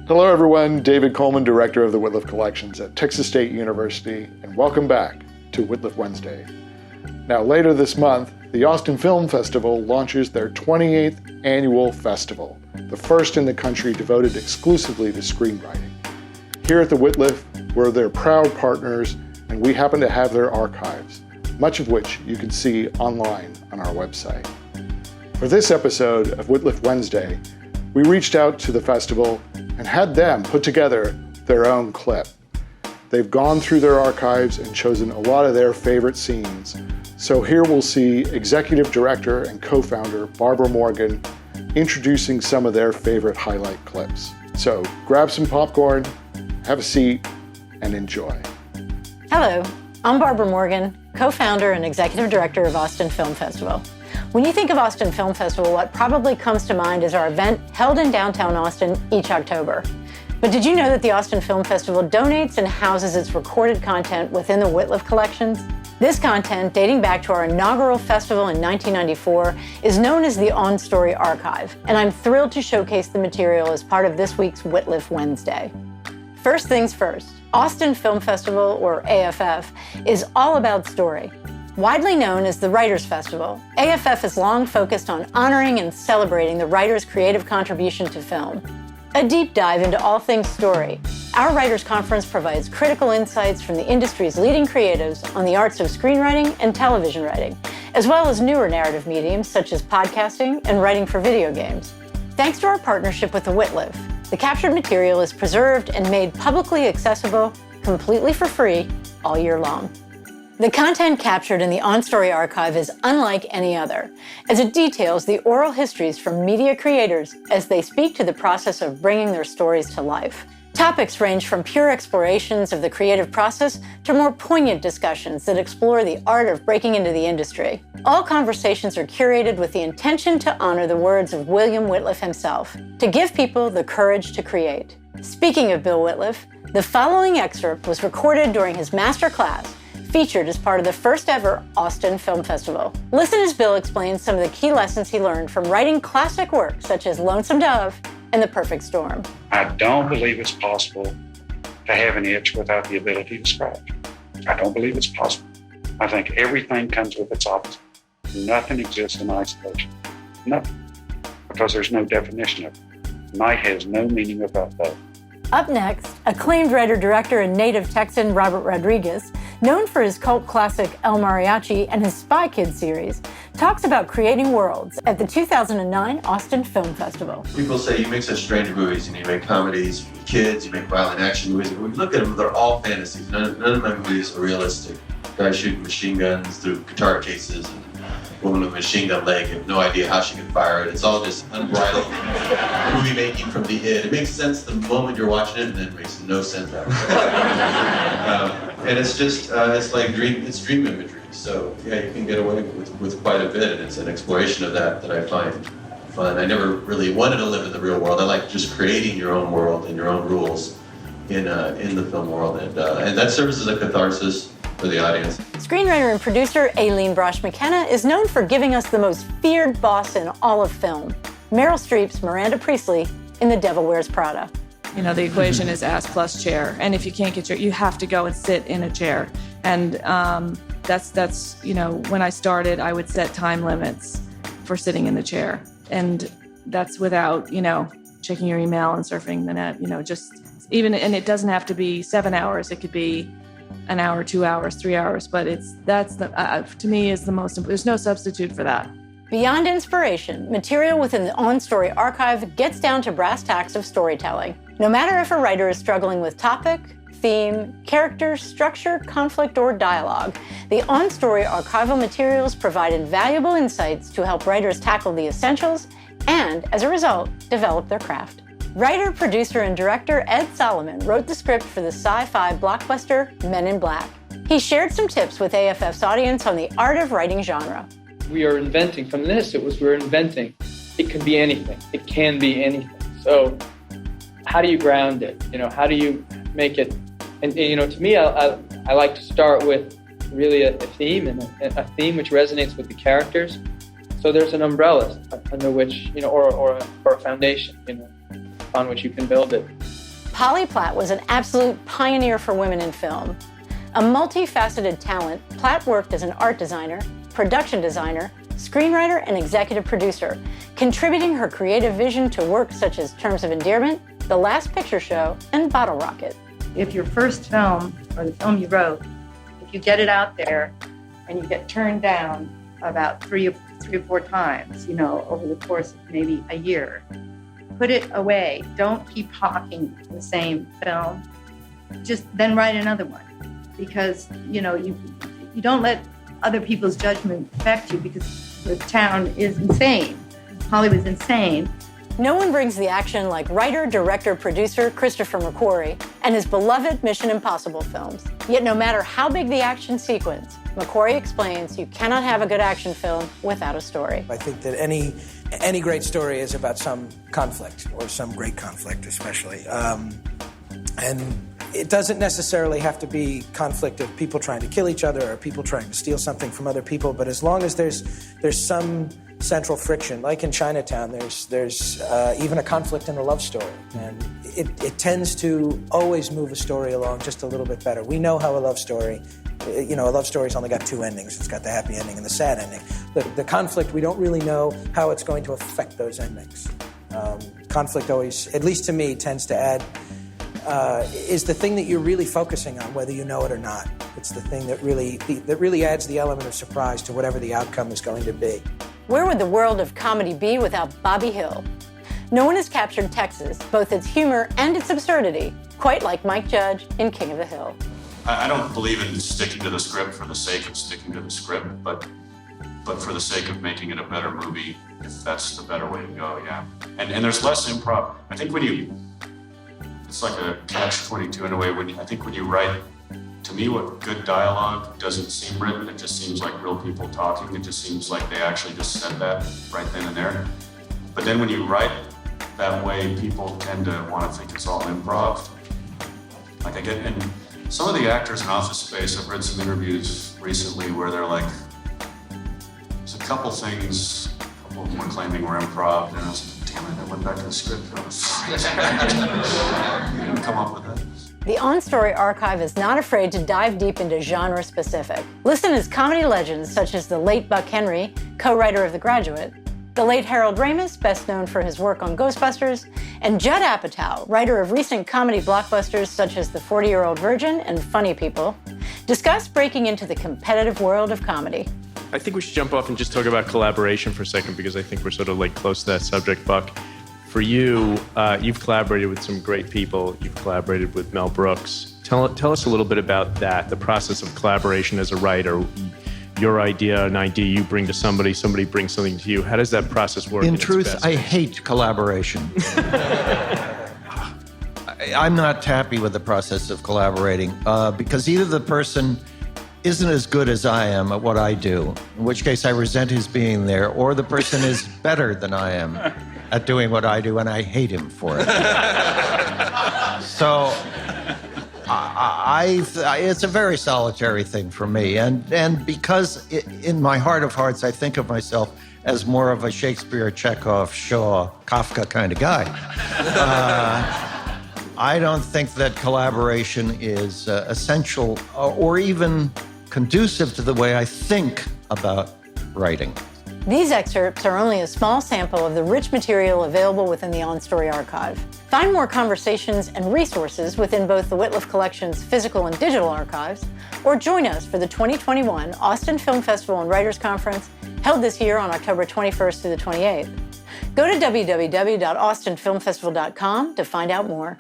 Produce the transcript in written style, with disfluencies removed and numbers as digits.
Hello everyone, David Coleman, Director of the Wittliff Collections at Texas State University, and welcome back to Wittliff Wednesday. Now later this month, the Austin Film Festival launches their 28th annual festival, the first in the country devoted exclusively to screenwriting. Here at the Wittliff, we're their proud partners, and we happen to have their archives, much of which you can see online on our website. For this episode of Wittliff Wednesday, we reached out to the festival and had them put together their own clip. They've gone through their archives and chosen a lot of their favorite scenes. So here we'll see Executive Director and co-founder Barbara Morgan introducing some of their favorite highlight clips. So grab some popcorn, have a seat, and enjoy. Hello, I'm Barbara Morgan, co-founder and Executive Director of Austin Film Festival. When you think of Austin Film Festival, what probably comes to mind is our event held in downtown Austin each October. But did you know that the Austin Film Festival donates and houses its recorded content within the Wittliff Collections? This content, dating back to our inaugural festival in 1994, is known as the On Story Archive, and I'm thrilled to showcase the material as part of this week's Wittliff Wednesday. First things first, Austin Film Festival, or AFF, is all about story. Widely known as the Writers' Festival, AFF has long focused on honoring and celebrating the writer's creative contribution to film. A deep dive into all things story, our Writers' Conference provides critical insights from the industry's leading creatives on the arts of screenwriting and television writing, as well as newer narrative mediums such as podcasting and writing for video games. Thanks to our partnership with the Wittliff, the captured material is preserved and made publicly accessible, completely for free, all year long. The content captured in the On Story Archive is unlike any other, as it details the oral histories from media creators as they speak to the process of bringing their stories to life. Topics range from pure explorations of the creative process to more poignant discussions that explore the art of breaking into the industry. All conversations are curated with the intention to honor the words of William Wittliff himself, to give people the courage to create. Speaking of Bill Wittliff, the following excerpt was recorded during his master class, featured as part of the first ever Austin Film Festival. Listen as Bill explains some of the key lessons he learned from writing classic work such as Lonesome Dove and The Perfect Storm. I don't believe it's possible to have an itch without the ability to scratch. I don't believe it's possible. I think everything comes with its opposite. Nothing exists in isolation. Nothing. Because there's no definition of it. Night has no meaning without both. Up next, acclaimed writer-director and native Texan Robert Rodriguez, known for his cult classic El Mariachi and his Spy Kids series, talks about creating worlds at the 2009 Austin Film Festival. People say you make such strange movies, and you make comedies for kids, you make violent action movies. When we look at them, they're all fantasies. None of my movies are realistic. Guys shooting machine guns through guitar cases, and a woman with a machine gun leg, you have no idea how she can fire it. It's all just unbridled movie making from the id. It makes sense the moment you're watching it, and then it makes no sense after. And it's just, it's like dream imagery. So yeah, you can get away with quite a bit, and it's an exploration of that I find fun. I never really wanted to live in the real world. I like just creating your own world and your own rules in the film world, and that serves as a catharsis for the audience. Screenwriter and producer Aileen Brosh McKenna is known for giving us the most feared boss in all of film, Meryl Streep's Miranda Priestley in The Devil Wears Prada. You know, the equation is ass plus chair. And if you can't get you have to go and sit in a chair. And that's, you know, when I started, I would set time limits for sitting in the chair. And that's without, you know, checking your email and surfing the net, you know, just even, and it doesn't have to be 7 hours. It could be an hour, 2 hours, 3 hours. But to me, is the most, there's no substitute for that. Beyond inspiration, material within the On Story Archive gets down to brass tacks of storytelling. No matter if a writer is struggling with topic, theme, character, structure, conflict, or dialogue, the On Story archival materials provide invaluable insights to help writers tackle the essentials and, as a result, develop their craft. Writer, producer, and director Ed Solomon wrote the script for the sci-fi blockbuster Men in Black. He shared some tips with AFF's audience on the art of writing genre. We are inventing. From this, we're inventing. It could be anything. It can be anything. So how do you ground it? You know, how do you make it? And you know, to me, I like to start with really a theme, and a theme which resonates with the characters. So there's an umbrella under which, you know, or a foundation, you know, on which you can build it. Polly Platt was an absolute pioneer for women in film. A multifaceted talent, Platt worked as an art designer, production designer, screenwriter, and executive producer, contributing her creative vision to works such as Terms of Endearment, The Last Picture Show, and Bottle Rocket. If your first film, or the film you wrote, if you get it out there and you get turned down about three or four times, over the course of maybe a year, put it away. Don't keep hawking the same film. Just then write another one, because you don't let other people's judgment affect you, because the town is insane. Hollywood's insane. No one brings the action like writer, director, producer Christopher McQuarrie and his beloved Mission Impossible films. Yet no matter how big the action sequence, McQuarrie explains you cannot have a good action film without a story. I think that any great story is about some conflict, or some great conflict especially. And it doesn't necessarily have to be conflict of people trying to kill each other or people trying to steal something from other people, but as long as there's some central friction, like in Chinatown, there's even a conflict in a love story, and it tends to always move a story along just a little bit better. We know how a love story's only got two endings. It's got the happy ending and the sad ending. The conflict, we don't really know how it's going to affect those endings. Conflict always, at least to me, tends to add, is the thing that you're really focusing on, whether you know it or not. It's the thing that really adds the element of surprise to whatever the outcome is going to be. Where would the world of comedy be without Bobby Hill? No one has captured Texas, both its humor and its absurdity, quite like Mike Judge in King of the Hill. I don't believe in sticking to the script for the sake of sticking to the script, but for the sake of making it a better movie, if that's the better way to go, yeah. And there's less improv. I think it's like a catch-22 in a way. I think when you write, to me, what good dialogue doesn't seem written. It just seems like real people talking. It just seems like they actually just said that right then and there. But then when you write that way, people tend to want to think it's all improv. And some of the actors in Office Space, I've read some interviews recently where they're like, there's a couple of them were claiming were improv, and I was like, damn it, I went back to the script. I didn't come up with that. The On Story Archive is not afraid to dive deep into genre specific. Listen as comedy legends such as the late Buck Henry, co-writer of The Graduate, the late Harold Ramis, best known for his work on Ghostbusters, and Judd Apatow, writer of recent comedy blockbusters such as The 40-Year-Old Virgin and Funny People, discuss breaking into the competitive world of comedy. I think we should jump off and just talk about collaboration for a second, because I think we're sort of like close to that subject, Buck. For you, you've collaborated with some great people. You've collaborated with Mel Brooks. Tell us a little bit about that, the process of collaboration as a writer. Your idea, an idea you bring to somebody brings something to you. How does that process work? In truth, I hate collaboration. I'm not happy with the process of collaborating because either the person isn't as good as I am at what I do, in which case I resent his being there, or the person is better than I am at doing what I do, and I hate him for it. So it's a very solitary thing for me, and because in my heart of hearts I think of myself as more of a Shakespeare, Chekhov, Shaw, Kafka kind of guy. I don't think that collaboration is essential or even conducive to the way I think about writing. These excerpts are only a small sample of the rich material available within the On Story Archive. Find more conversations and resources within both the Wittliff Collection's physical and digital archives, or join us for the 2021 Austin Film Festival and Writers Conference, held this year on October 21st through the 28th. Go to www.austinfilmfestival.com to find out more.